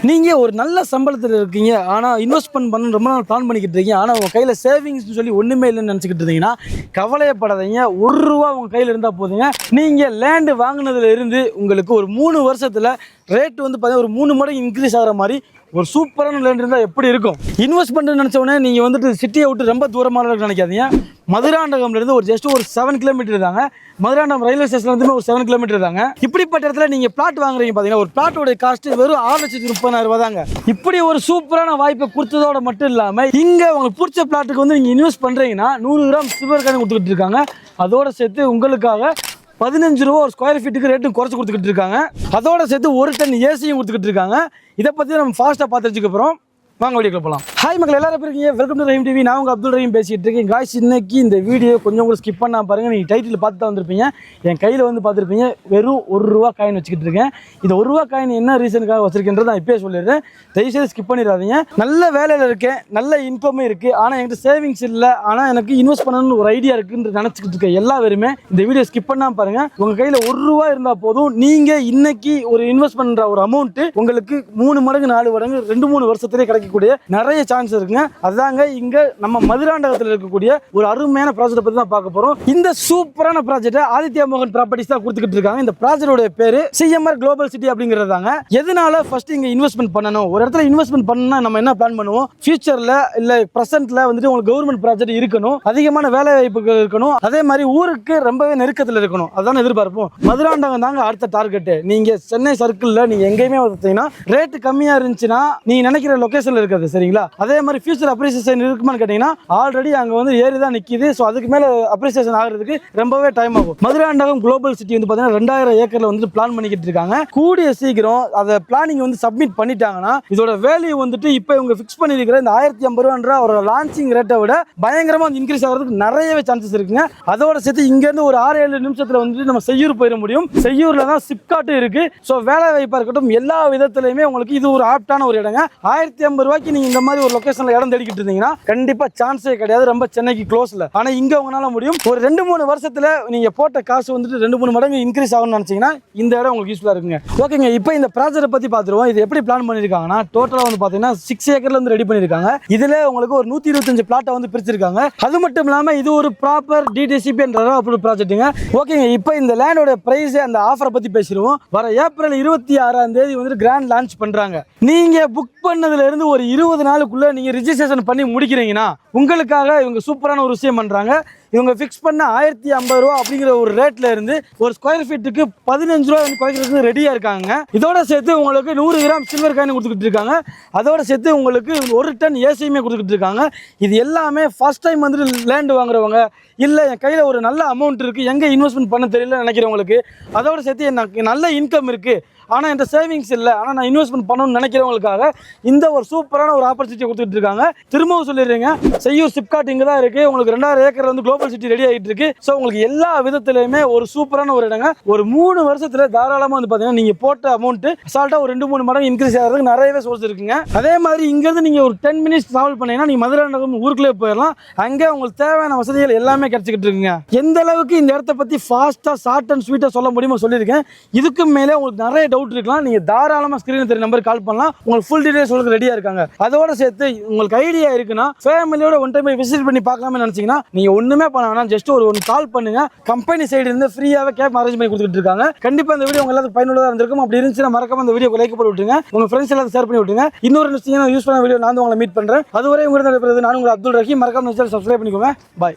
நீங்கள் ஒரு நல்ல சம்பளத்தில் இருக்கீங்க, ஆனால் இன்வெஸ்ட்மெண்ட் பண்ண ரொம்ப நாள் பிளான் பண்ணிக்கிட்டு இருக்கீங்க, ஆனால் உங்கள் கையில் சேவிங்ஸ்னு சொல்லி ஒன்றுமே இல்லைன்னு நினச்சிக்கிட்டு இருந்தீங்கன்னா கவலையப்படாதீங்க. ₹1 உங்கள் கையில் இருந்தால் போதுங்க. நீங்கள் லேண்டு வாங்கினதுல இருந்து உங்களுக்கு ஒரு 3 வருஷத்தில் ரேட்டு வந்து பார்த்தீங்கன்னா ஒரு 3 மடங்கு இன்க்ரீஸ் ஆகிற மாதிரி ஒரு சூப்பரான லேண்ட் இருந்தால் எப்படி இருக்கும்? இன்வெஸ்ட் பண்ணுறது நினச்ச உடனே நீங்கள் வந்துட்டு சிட்டியை விட்டு ரொம்ப தூரமாக நினைக்காதீங்க. மதுராண்டகம்லேருந்து ஜஸ்ட் ஒரு 7 கிலோமீட்டர் தாங்க. மதுராண்டகம் ரயில்வே ஸ்டேஷன்லேருந்து ஒரு 7 கிலோமீட்டர் தாங்க. இப்படிப்பட்ட இடத்துல நீங்கள் பிளாட் வாங்குறீங்க பார்த்தீங்கன்னா, ஒரு பிளாட்டோட காஸ்ட் வெறும் ₹6,30,000 தாங்க. இப்படி ஒரு சூப்பரான வாய்ப்பை கொடுத்ததோட மட்டும் இல்லாமல் இங்கே உங்களுக்கு பிடிச்ச பிளாட்டுக்கு வந்து நீங்கள் இன்வெஸ்ட் பண்ணுறீங்கன்னா 100 கிராம் சில்வர் காயின் கொடுத்துக்கிட்டு இருக்காங்க. அதோட சேர்த்து உங்களுக்காக ₹15 ஒரு ஸ்கொயர் ஃபீட்டுக்கு ரேட்டும் குறைச்சி கொடுத்துக்கிட்டு இருக்காங்க. அதோட சேர்த்து 1 டன் ஏசியும் கொடுத்துக்கிட்டு இருக்காங்க. இதை பற்றி நம்ம ஃபாஸ்ட்டாக பார்த்து வச்சுக்க போகிறோம். வாங்க வீடியோக்குள்ள போகலாம். ஹாய் மக்கள், எல்லாரும் எப்படி இருக்கீங்க? Welcome to Rahim TV. நான் உங்கள் அப்துல் ரஹீம் பேசிகிட்டு இருக்கேன். காய்ஸ், இன்னைக்கு இந்த வீடியோ கொஞ்சம் கூட ஸ்கிப் பண்ணால் பாருங்கள். நீங்கள் டைட்டில் பார்த்து தான் வந்திருப்பீங்க. என் கையில் வந்து பார்த்துருப்பீங்க வெறும் ₹1 காயின் வச்சுக்கிட்டு இருக்கேன். இந்த ₹1 காயின் என்ன ரீசனுக்காக வச்சிருக்கேன்றது நான் இப்போயே சொல்லிடுறேன். தயவுசெய்து ஸ்கிப் பண்ணிடாதீங்க. நல்ல வேலையில் இருக்கேன், நல்ல இன்கமும் இருக்குது, ஆனால் என்கிட்ட சேவிங்ஸ் இல்லை, ஆனால் எனக்கு இன்வெஸ்ட் பண்ணணும்னு ஒரு ஐடியா இருக்குன்னு நினச்சிக்கிட்டு இருக்க எல்லா பேருமே இந்த வீடியோ ஸ்கிப் பண்ணாமல் பாருங்கள். உங்கள் கையில் ₹1 இருந்தால் போதும். நீங்கள் இன்னைக்கு ஒரு இன்வெஸ்ட் பண்ணுற ஒரு அமௌண்ட்டு உங்களுக்கு 3 மடங்கு 4 மடங்கு 2-3 வருஷத்துலேயே கிடைக்கக்கூடிய நிறைய சான்ஸ் இருக்குங்க. அதாங்க இங்க நம்ம மதுராண்டகத்தில் இருக்கக்கூடிய ஒரு அருமையான ப்ராஜெக்ட் பத்தி தான் பார்க்க போறோம். இந்த சூப்பரான ப்ராஜெக்ட் ஆதித்யா மோகன் ப்ராப்பர்ட்டிஸ் தான் கொடுத்துக்கிட்டு இருக்காங்க. இந்த ப்ராஜெக்டோட பேரு சிஎம்ஆர் குளோபல் சிட்டி அப்படிங்கிறதாங்க. எதனால ஃபர்ஸ்ட் இங்க இன்வெஸ்ட்மெண்ட் பண்ணணும், ஒரு இடத்துல இன்வெஸ்ட்மெண்ட் பண்ணா நம்ம என்ன பிளான் பண்ணுவோம், ஃபியூச்சர்ல இல்ல பிரசன்ட்ல வந்துட்டு உங்களுக்கு கவர்மெண்ட் ப்ராஜெக்ட் இருக்கணும், அதிகமான வேலை வாய்ப்புகள் இருக்கணும், அதே மாதிரி ஊருக்கு ரொம்பவே நெருக்கத்தில் இருக்கணும், அதான் எதிர்பார்ப்போம். மதுராண்டகம் தாங்க அடுத்த டார்கெட். நீங்க சென்னை சர்க்கிள்ல நீங்க எங்கேயுமே பார்த்தீங்கன்னா ரேட் கம்மியா இருந்துச்சுன்னா நீங்க நினைக்கிற லொகேஷன்ல இருக்காது, சரிங்களா? அதே மாதிரி ஃபியூச்சர் அப்ரிசியேஷன் இருக்குமான்னு கேட்டீங்கன்னா ஆல்ரெடி அங்கே வந்து ஏறி தான் நிற்கிது. ஸோ அதுக்கு மேலே அப்ரிசியேஷன் ஆகிறதுக்கு ரொம்பவே டைம் ஆகும். மதுராண்டகம் குளோபல் சிட்டி வந்து பார்த்தீங்கன்னா 2000 ஏக்கரில் வந்து பிளான் பண்ணிக்கிட்டு இருக்காங்க. கூடிய சீக்கிரம் அதை பிளானிங் வந்து சப்மிட் பண்ணிட்டாங்கன்னா இதோட வேல்யூ வந்துட்டு இப்போ இவங்க ஃபிக்ஸ் பண்ணியிருக்கிற இந்த ₹1,050 ஒரு லான்ச்சிங் ரேட்டை விட பயங்கரமாக இன்க்ரீஸ் ஆகிறதுக்கு நிறையவே சான்சஸ் இருக்குங்க. அதோட சேர்த்து இங்கேருந்து ஒரு 6-7 நிமிஷத்தில் வந்துட்டு நம்ம செய்யூர் போயிட முடியும். செய்யூரில் தான் சிப்காட்டும் இருக்கு. ஸோ வேலை வாய்ப்பாக இருக்கட்டும் எல்லா விதத்துலையுமே உங்களுக்கு இது ஒரு ஆப்டான ஒரு இடங்க. ₹1,050 நீங்க இந்த மாதிரி ஒரு லொகேஷன்ல இடம் தேடிக்கிட்டு இருந்தீங்கன்னா கண்டிப்பா சான்ஸே கிடையாது, ரொம்ப சென்னைக்கு க்ளோஸ்ல. ஆனா இங்க உங்களால முடியும். ஒரு 2-3 வருஷத்துல நீங்க போட்ட காசு வந்துட்டு 2-3 மடங்கு இன்க்ரீஸ் ஆகும்னு நினைச்சீங்கன்னா இந்த இடம் உங்களுக்கு யூஸ்ஃபுல்லா இருக்குங்க. ஓகேங்க, இப்போ இந்த ப்ராஜெக்ட் பத்தி பாத்துருவோம். இது எப்படி பிளான் பண்ணிருக்காங்கன்னா டோட்டலா வந்து பாத்தீங்கன்னா 6 ஏக்கர்ல வந்து ரெடி பண்ணிருக்காங்க. இதுல உங்களுக்கு ஒரு 125 பிளாட்டை வந்து பிரிச்சிருக்காங்க. அது மட்டும் இல்லாம இது ஒரு ப்ராப்பர் டிடிசிபி என்ற ப்ராஜெக்ட்டுங்க. ஓகேங்க, இப்போ இந்த லேண்டோட பிரைஸ் அந்த ஆஃபரை பத்தி பேசிடுவோம். வர ஏப்ரல் 26ஆம் தேதி வந்து கிராண்ட் லான்ச் பண்றாங்க. நீங்க புக் பண்ணதுல இருந்து ஒரு 20 நாளுக்குள்ள நீங்க ரிஜிஸ்ட்ரேஷன் பண்ணி முடிக்கிறீங்கன்னா உங்களுக்காக இவங்க சூப்பரான ஒரு விஷயம் பண்றாங்க. இவங்க ஃபிக்ஸ் பண்ண ₹1,050 அப்படிங்கிற ஒரு ரேட்ல இருந்து ஒரு ஸ்கொயர் ஃபீட்டுக்கு ₹15 வந்து குறைக்கிறதுக்கு ரெடியா இருக்காங்க. இதோட சேர்த்து உங்களுக்கு 100 கிராம் சில்வர் காயின் கொடுத்துக்கிட்டு இருக்காங்க. அதோட சேர்த்து உங்களுக்கு 1 டன் ஏசியுமே கொடுத்துக்கிட்டு இருக்காங்க. இது எல்லாமே ஃபர்ஸ்ட் டைம் வந்துட்டு லேண்ட் வாங்குறவங்க, இல்லை என் கையில் ஒரு நல்ல அமௌண்ட் இருக்குது, எங்கே இன்வெஸ்ட்மெண்ட் பண்ண தெரியல நினைக்கிறவங்களுக்கு, அதோட சேர்த்து எனக்கு நல்ல இன்கம் இருக்குது ஆனால் என்கிட்ட சேவிங்ஸ் இல்லை, ஆனால் நான் இன்வெஸ்ட்மெண்ட் பண்ணணும்னு நினைக்கிறவங்களுக்காக இந்த ஒரு சூப்பரான ஒரு ஆப்பர்ச்சுனிட்டி கொடுத்துட்டு இருக்காங்க. திரும்பவும் சொல்லிடுறீங்க, செய்யூர் சிப்காட் இங்கே தான் இருக்குது. உங்களுக்கு 2000 ஏக்கர் வந்து குளோபல் சிட்டி ரெடி ஆகிட்டு இருக்கு. ஸோ உங்களுக்கு எல்லா விதத்துலையுமே ஒரு சூப்பரான ஒரு இடங்க. ஒரு 3 வருஷத்தில் தாராளமாக வந்து பார்த்தீங்கன்னா நீங்கள் போட்ட அமௌண்ட் அசால்ட்டாக ஒரு 2-3 மடங்கு இன்க்ரீஸ் ஆகிறதுக்கு நிறையவே சோர்ஸ் இருக்குங்க. அதே மாதிரி இங்கேருந்து நீங்கள் ஒரு 10 மினிட்ஸ் ட்ராவல் பண்ணீங்கன்னா நீங்கள் மதுராண்டகம் ஊருக்குள்ளே போயிடலாம். அங்கே உங்களுக்கு தேவையான வசதிகள் எல்லாமே கிடைச்சிக்கிட்டு இருக்குங்க. எந்த அளவுக்கு இந்த இடத்த பற்றி ஃபாஸ்ட்டாக ஷார்ட் அண்ட் ஸ்வீட்டாக சொல்ல முடியுமோ சொல்லியிருக்கேன். இதுக்கு மேலே உங்களுக்கு நிறைய டவுட் இருக்கலாம், நீங்க தாராளமா ஸ்கிரீன்ல தெரிய நம்பருக்கு கால் பண்ணலாம். உங்களுக்கு ஃபுல் டீடைல்ஸ் சொல்ல ரெடியா இருக்காங்க. அதோட சேர்த்து உங்களுக்கு ஐடியா இருக்குன்னா ஃபேமிலியோட ஒன் டைம் விசிட் பண்ணி பார்க்கலாம்னு நினைச்சீங்கன்னா நீங்க ஒண்ணுமே பண்ண வேணாம், ஜஸ்ட் ஒரு கால் பண்ணுங்க. கம்பெனி சைடு இருந்து ஃப்ரீயாவே கேப் அரேஞ்ச் பண்ணி கொடுத்துட்டு இருக்காங்க. கண்டிப்பா இந்த வீடியோ உங்களுக்கு பயனுள்ளதா இருந்திருக்கும். அப்படி இருந்துச்சுன்னா மறக்காம இந்த வீடியோக்கு லைக் பண்ணி விட்டுருங்க, உங்க ஃப்ரெண்ட்ஸ் எல்லாரும் ஷேர் பண்ணி விட்டுருங்க. இன்னொரு யூஸ் பண்ண வீடியோ நான் உங்களை மீட் பண்றேன். அதுவரை உங்களுக்கு நான் உங்கள் அப்துல் ரஹீம். மறக்காம சப்ஸ்கிரைப் பண்ணிக்கோங்க. பாய்.